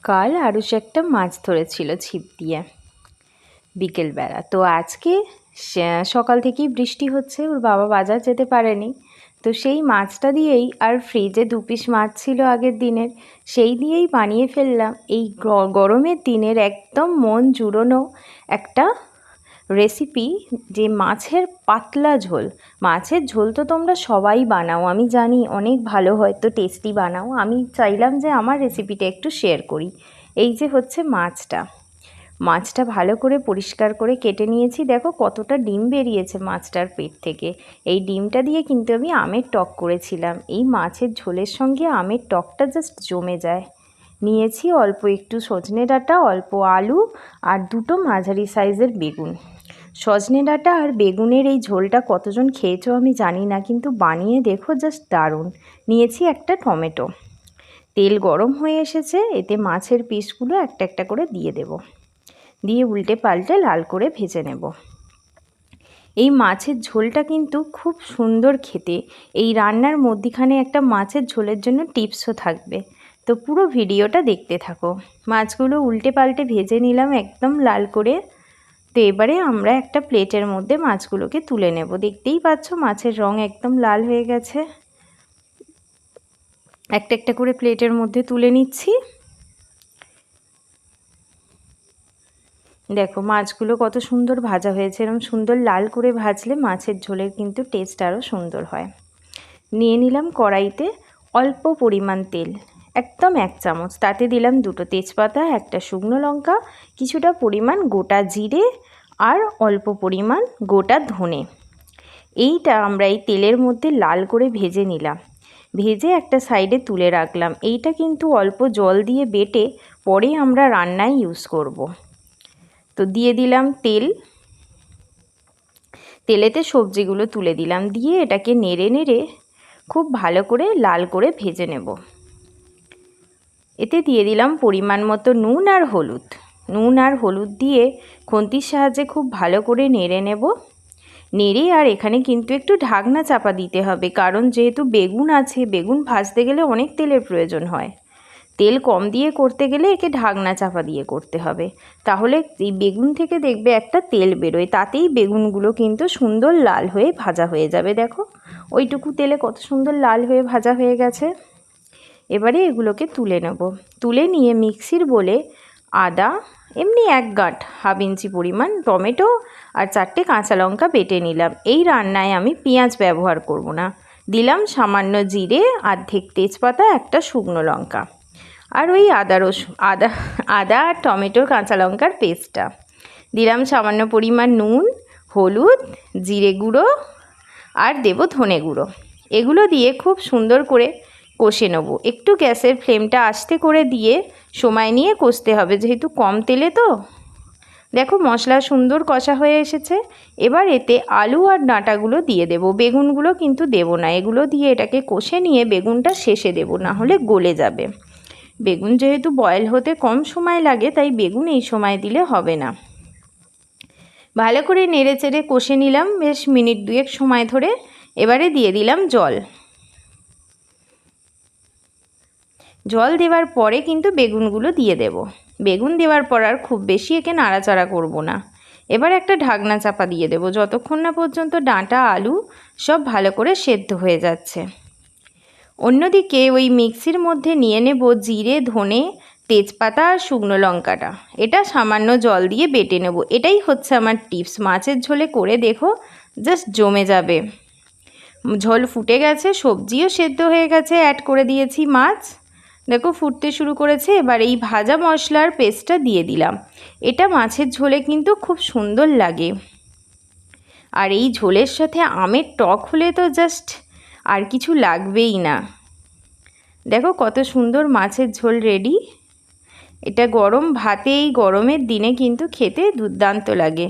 কাল আরুষ একটা মাছ ধরেছিল ছিপ দিয়ে বিকেলবেলা। তো আজকে সকাল থেকেই বৃষ্টি হচ্ছে, ওর বাবা বাজার যেতে পারেনি, তো সেই মাছটা দিয়েই, আর ফ্রিজে 2 পিস মাছ ছিল আগের দিনের, সেই দিয়েই বানিয়ে ফেললাম এই গরমের দিনের একদম মন জুড়োনো একটা রেসিপি, যে মাছের পাতলা ঝোল। মাছের ঝোল তো তোমরা সবাই বানাও, আমি জানি অনেক ভালো, হয়তো টেস্টি বানাও। আমি চাইলাম যে আমার রেসিপিটা একটু শেয়ার করি। এই যে হচ্ছে মাছটা ভালো করে পরিষ্কার করে কেটে নিয়েছি। দেখো কতটা ডিম বেরিয়েছে মাছটার পেট থেকে। এই ডিমটা দিয়ে কিন্তু আমি আমের টক করেছিলাম। এই মাছের ঝোলের সঙ্গে আমের টকটা জাস্ট জমে যায়। নিয়েছি অল্প একটু সজনে ডাঁটা, অল্প আলু আর 2টো মাঝারি সাইজের বেগুন। সজনে ডাঁটা আর বেগুনের এই ঝোলটা কতজন খেয়েছো আমি জানি না, কিন্তু বানিয়ে দেখো, জাস্ট দারুণ। নিয়েছি একটা টমেটো। তেল গরম হয়ে এসেছে, এতে মাছের পিসগুলো একটা একটা করে দিয়ে দেব, দিয়ে উল্টে পাল্টে লাল করে ভেজে নেব। এই মাছের ঝোলটা কিন্তু খুব সুন্দর খেতে। এই রান্নার মধ্যিখানে একটা মাছের ঝোলের জন্য টিপসও থাকবে, তো পুরো ভিডিওটা দেখতে থাকো। মাছগুলো উল্টে পাল্টে ভেজে নিলাম একদম লাল করে। তো এবারে আমরা একটা প্লেটের মধ্যে মাছগুলোকে তুলে নেব। দেখতেই পাচ্ছ মাছের রং একদম লাল হয়ে গেছে। একটা একটা করে প্লেটের মধ্যে তুলে নিচ্ছি। দেখো মাছগুলো কত সুন্দর ভাজা হয়েছে। এরকম সুন্দর লাল করে ভাজলে মাছের ঝোলের কিন্তু টেস্ট আরও সুন্দর হয়। নিয়ে নিলাম কড়াইতে অল্প পরিমাণ তেল, একদম 1 চামচ। তাতে দিলাম 2টো তেজপাতা, একটা শুকনো লঙ্কা, কিছুটা পরিমাণ গোটা জিরে আর অল্প পরিমাণ গোটা ধনে। এইটা আমরা এই তেলের মধ্যে লাল করে ভেজে নিলাম। ভেজে একটা সাইডে তুলে রাখলাম। এইটা কিন্তু অল্প জল দিয়ে বেটে পরে আমরা রান্নায় ইউজ করব। তো দিয়ে দিলাম তেলেতে সবজিগুলো তুলে দিলাম, দিয়ে এটাকে নেড়ে নেড়ে খুব ভালো করে লাল করে ভেজে নেব। এতে দিয়ে দিলাম পরিমাণ মতো নুন আর হলুদ দিয়ে খুন্তির সাহায্যে খুব ভালো করে নেড়ে নেব। নেড়ে আর এখানে কিন্তু একটু ঢাকনা চাপা দিতে হবে, কারণ যেহেতু বেগুন আছে, বেগুন ভাজতে গেলে অনেক তেলের প্রয়োজন হয়। তেল কম দিয়ে করতে গেলে একে ঢাকনা চাপা দিয়ে করতে হবে, তাহলে এই বেগুন থেকে দেখবে একটা তেল বেরোয়, তাতেই বেগুনগুলো কিন্তু সুন্দর লাল হয়ে ভাজা হয়ে যাবে। দেখো ওইটুকু তেলে কত সুন্দর লাল হয়ে ভাজা হয়ে গেছে। এবারে এগুলোকে তুলে নেব। তুলে নিয়ে মিক্সির বোলে আদা, এমনি 1 গাঁট, 1/2 ইঞ্চি পরিমাণ টমেটো আর 4টে কাঁচা লঙ্কা বেটে নিলাম। এই রান্নায় আমি পেঁয়াজ ব্যবহার করব না। দিলাম সামান্য জিরে, অর্ধেক তেজপাতা, একটা শুকনো লঙ্কা আর ওই আদা আর টমেটোর কাঁচা লঙ্কার পেস্টটা দিলাম। সামান্য পরিমাণ নুন, হলুদ, জিরে গুঁড়ো আর দেব ধনে গুঁড়ো। এগুলো দিয়ে খুব সুন্দর করে কষে নেব। একটু গ্যাসের ফ্লেমটা আস্তে করে দিয়ে সময় নিয়ে কষতে হবে, যেহেতু কম তেলে তো। দেখো মশলা সুন্দর কষা হয়ে এসেছে। এবার এতে আলু আর ডাঁটাগুলো দিয়ে দেব, বেগুনগুলো কিন্তু দেব না। এগুলো দিয়ে এটাকে কষে নিয়ে বেগুনটা শেষে দেব, না হলে গলে যাবে। বেগুন যেহেতু বয়েল হতে কম সময় লাগে, তাই বেগুন এই সময় দিলে হবে না। ভালো করে নেড়ে চেড়ে কষে নিলাম বেশ মিনিট 2 সময় ধরে। এবারে দিয়ে দিলাম জল দেওয়ার পরে কিন্তু বেগুনগুলো দিয়ে দেব। বেগুন দেওয়ার পর আর খুব বেশি একে নাড়াচাড়া করব না। এবার একটা ঢাকনা চাপা দিয়ে দেব, যতক্ষণ না পর্যন্ত ডাঁটা আলু সব ভালো করে সেদ্ধ হয়ে যাচ্ছে। অন্যদিকে ওই মিক্সির মধ্যে নিয়ে নেব জিরে, ধনে, তেজপাতা আর শুকনো লঙ্কাটা। এটা সামান্য জল দিয়ে বেটে নেব। এটাই হচ্ছে আমার টিপস। মাছের ঝোলে করে দেখো, জাস্ট জমে যাবে। ঝোল ফুটে গেছে, সবজিও সেদ্ধ হয়ে গেছে, অ্যাড করে দিয়েছি মাছ। দেখো ফুটতে শুরু করেছে। এবার এই ভাজা মশলার পেস্টটা দিয়ে দিলাম। এটা মাছের ঝোলে কিন্তু খুব সুন্দর লাগে। আর এই ঝোলের সাথে আমের টক হলে তো জাস্ট আর কিছু লাগবেই না। দেখো কত সুন্দর মাছের ঝোল রেডি। এটা গরম ভাতে এই গরমের দিনে কিন্তু খেতে দুর্দান্ত লাগে।